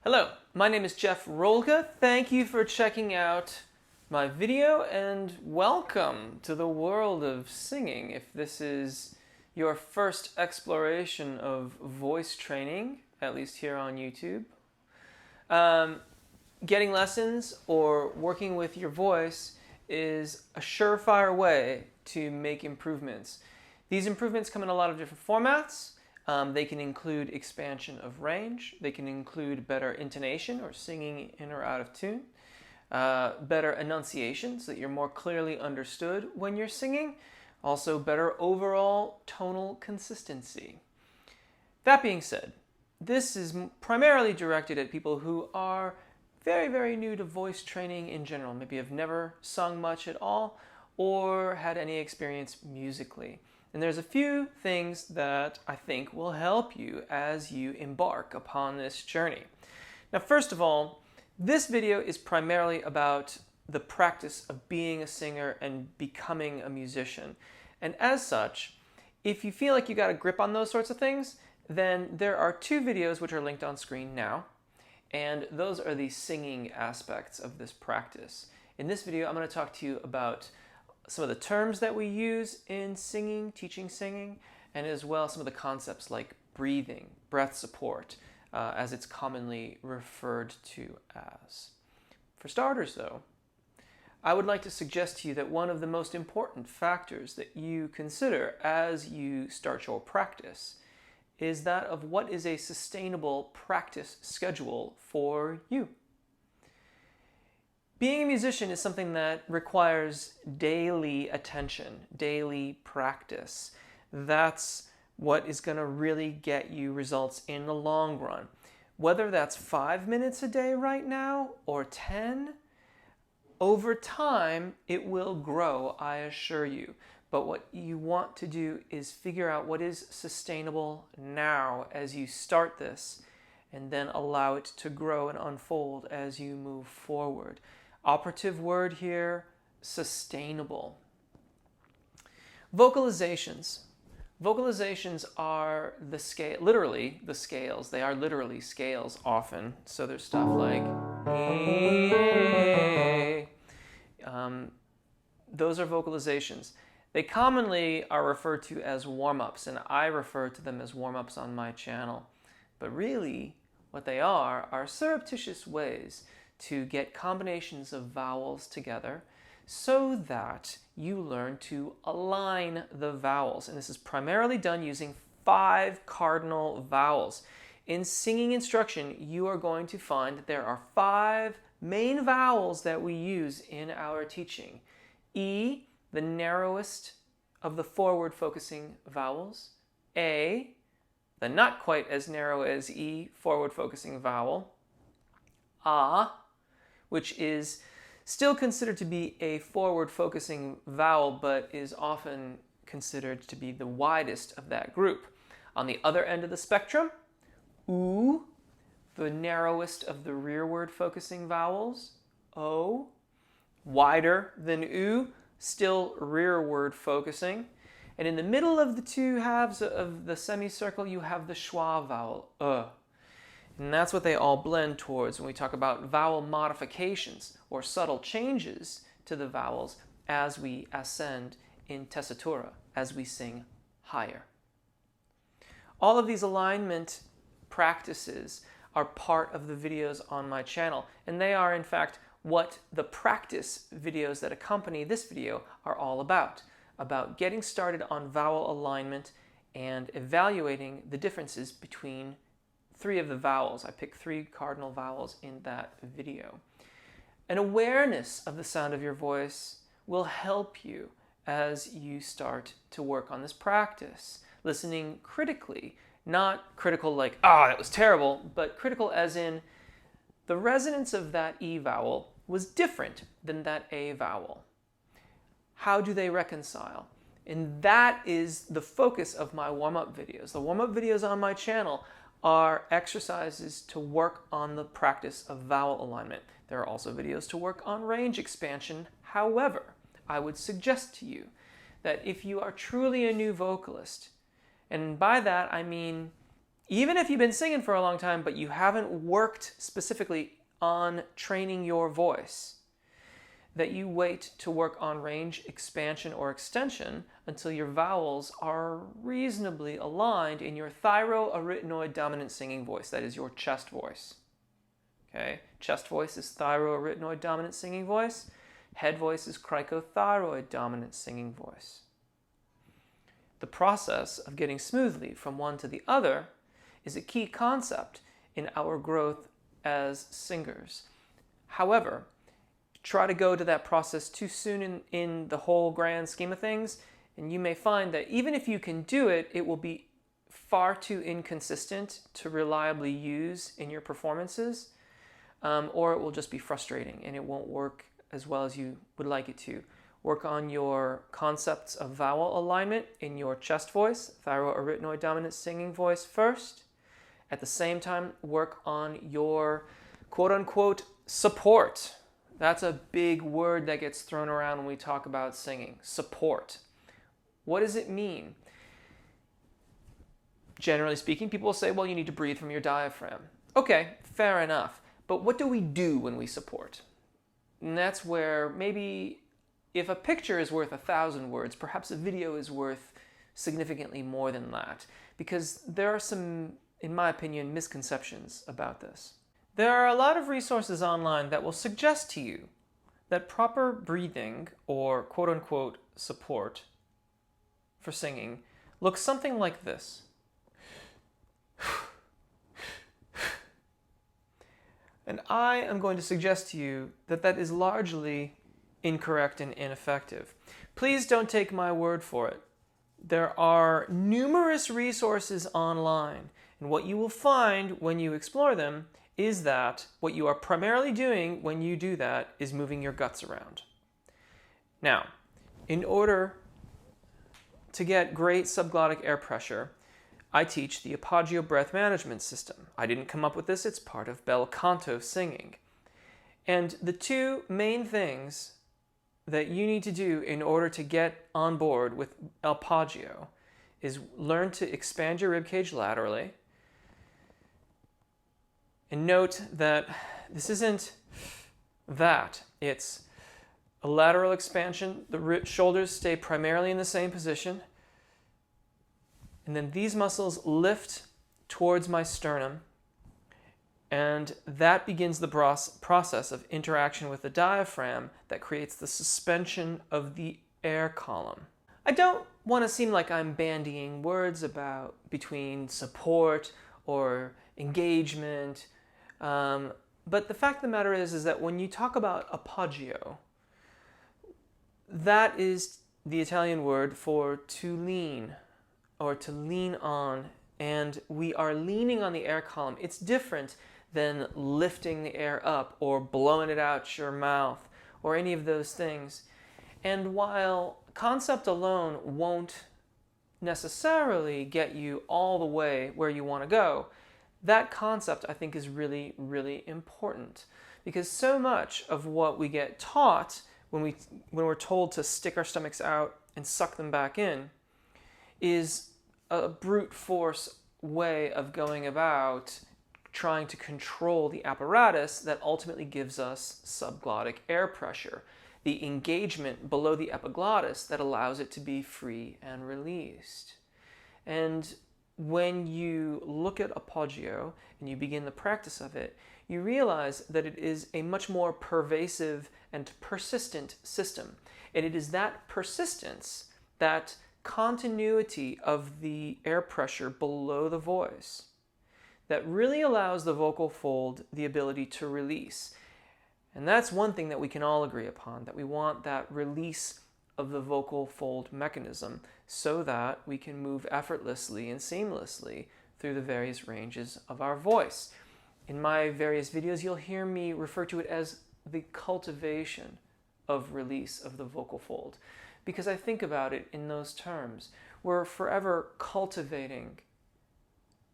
Hello, my name is Jeff Rolka. Thank you for checking out my video and welcome to the world of singing. If this is your first exploration of voice training, at least here on YouTube, getting lessons or working with your voice is a surefire way to make improvements. These improvements come in a lot of different formats. They can include expansion of range. They can include better intonation or singing in or out of tune. Better enunciation so that you're more clearly understood when you're singing. Also better overall tonal consistency. That being said, this is primarily directed at people who are very, very new to voice training in general. Maybe have never sung much at all or had any experience musically. And there's a few things that I think will help you as you embark upon this journey. Now, first of all, this video is primarily about the practice of being a singer and becoming a musician. And as such, if you feel like you got a grip on those sorts of things, then there are two videos which are linked on screen now. And those are the singing aspects of this practice. In this video, I'm going to talk to you about some of the terms that we use in singing, teaching singing, and as well some of the concepts like breathing, breath support, as it's commonly referred to as. For starters, though, I would like to suggest to you that one of the most important factors that you consider as you start your practice is that of what is a sustainable practice schedule for you. Being a musician is something that requires daily attention, daily practice. That's what is going to really get you results in the long run. Whether that's 5 minutes a day right now or 10, over time it will grow, I assure you. But what you want to do is figure out what is sustainable now as you start this, and then allow it to grow and unfold as you move forward. Operative word here, sustainable. Vocalizations. Vocalizations are the scale, literally the scales. They are literally scales often. So there's stuff like those are vocalizations. They commonly are referred to as warm-ups, and I refer to them as warm-ups on my channel. But really, what they are surreptitious ways to get combinations of vowels together so that you learn to align the vowels. And this is primarily done using 5 cardinal vowels. In singing instruction, you are going to find that there are 5 main vowels that we use in our teaching. E, the narrowest of the forward-focusing vowels. A, the not quite as narrow as E, forward-focusing vowel. A, which is still considered to be a forward-focusing vowel, but is often considered to be the widest of that group. On the other end of the spectrum, oo, the narrowest of the rearward-focusing vowels. O, wider than oo, still rearward-focusing. And in the middle of the two halves of the semicircle, you have the schwa vowel, And that's what they all blend towards when we talk about vowel modifications or subtle changes to the vowels as we ascend in tessitura, as we sing higher. All of these alignment practices are part of the videos on my channel, and they are in fact what the practice videos that accompany this video are all about getting started on vowel alignment and evaluating the differences between 3 of the vowels. I picked 3 cardinal vowels in that video. An awareness of the sound of your voice will help you as you start to work on this practice. Listening critically, not critical like, that was terrible, but critical as in the resonance of that E vowel was different than that A vowel. How do they reconcile? And that is the focus of my warm-up videos. The warm-up videos on my channel are exercises to work on the practice of vowel alignment. There are also videos to work on range expansion. However, I would suggest to you that if you are truly a new vocalist, and by that I mean even if you've been singing for a long time, but you haven't worked specifically on training your voice, that you wait to work on range, expansion, or extension until your vowels are reasonably aligned in your thyroarytenoid dominant singing voice. That is your chest voice. Okay? Chest voice is thyroarytenoid dominant singing voice. Head voice is cricothyroid dominant singing voice. The process of getting smoothly from one to the other is a key concept in our growth as singers. However, try to go to that process too soon in the whole grand scheme of things, and you may find that even if you can do it, it will be far too inconsistent to reliably use in your performances, or it will just be frustrating and it won't work as well as you would like it to. Work on your concepts of vowel alignment in your chest voice, thyroarytenoid dominant singing voice first. At the same time, work on your quote-unquote support. That's a big word that gets thrown around when we talk about singing. Support. What does it mean? Generally speaking, people will say, well, you need to breathe from your diaphragm. Okay, fair enough. But what do we do when we support? And that's where maybe if a picture is worth 1,000 words, perhaps a video is worth significantly more than that. Because there are some, in my opinion, misconceptions about this. There are a lot of resources online that will suggest to you that proper breathing, or quote-unquote support for singing, looks something like this. And I am going to suggest to you that that is largely incorrect and ineffective. Please don't take my word for it. There are numerous resources online, and what you will find when you explore them is that what you are primarily doing when you do that is moving your guts around. Now, in order to get great subglottic air pressure, I teach the appoggio breath management system. I didn't come up with this, it's part of bel canto singing. And the two main things that you need to do in order to get on board with appoggio is learn to expand your ribcage laterally. And note that this isn't that. It's a lateral expansion. The shoulders stay primarily in the same position. And then these muscles lift towards my sternum. And that begins the process of interaction with the diaphragm that creates the suspension of the air column. I don't want to seem like I'm bandying words about between support or engagement, but the fact of the matter is that when you talk about appoggio, that is the Italian word for to lean or to lean on, and we are leaning on the air column. It's different than lifting the air up or blowing it out your mouth or any of those things. And while concept alone won't necessarily get you all the way where you want to go, that concept I think is really, really important, because so much of what we get taught when we're told to stick our stomachs out and suck them back in is a brute force way of going about trying to control the apparatus that ultimately gives us subglottic air pressure, the engagement below the epiglottis that allows it to be free and released. And when you look at appoggio and you begin the practice of it, you realize that it is a much more pervasive and persistent system. And it is that persistence, that continuity of the air pressure below the voice, that really allows the vocal fold the ability to release. And that's one thing that we can all agree upon, that we want that release of the vocal fold mechanism so that we can move effortlessly and seamlessly through the various ranges of our voice. In my various videos, you'll hear me refer to it as the cultivation of release of the vocal fold, because I think about it in those terms. We're forever cultivating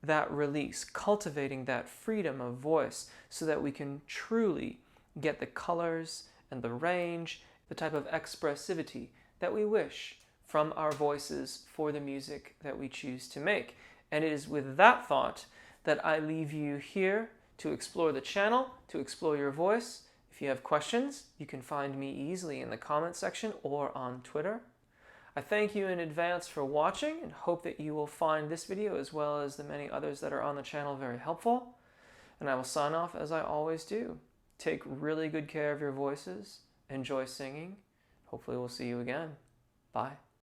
that release, cultivating that freedom of voice so that we can truly get the colors and the range, the type of expressivity that we wish from our voices for the music that we choose to make. And it is with that thought that I leave you here to explore the channel, to explore your voice. If you have questions, you can find me easily in the comment section or on Twitter. I thank you in advance for watching and hope that you will find this video as well as the many others that are on the channel very helpful. And I will sign off as I always do. Take really good care of your voices. Enjoy singing. Hopefully we'll see you again. Bye.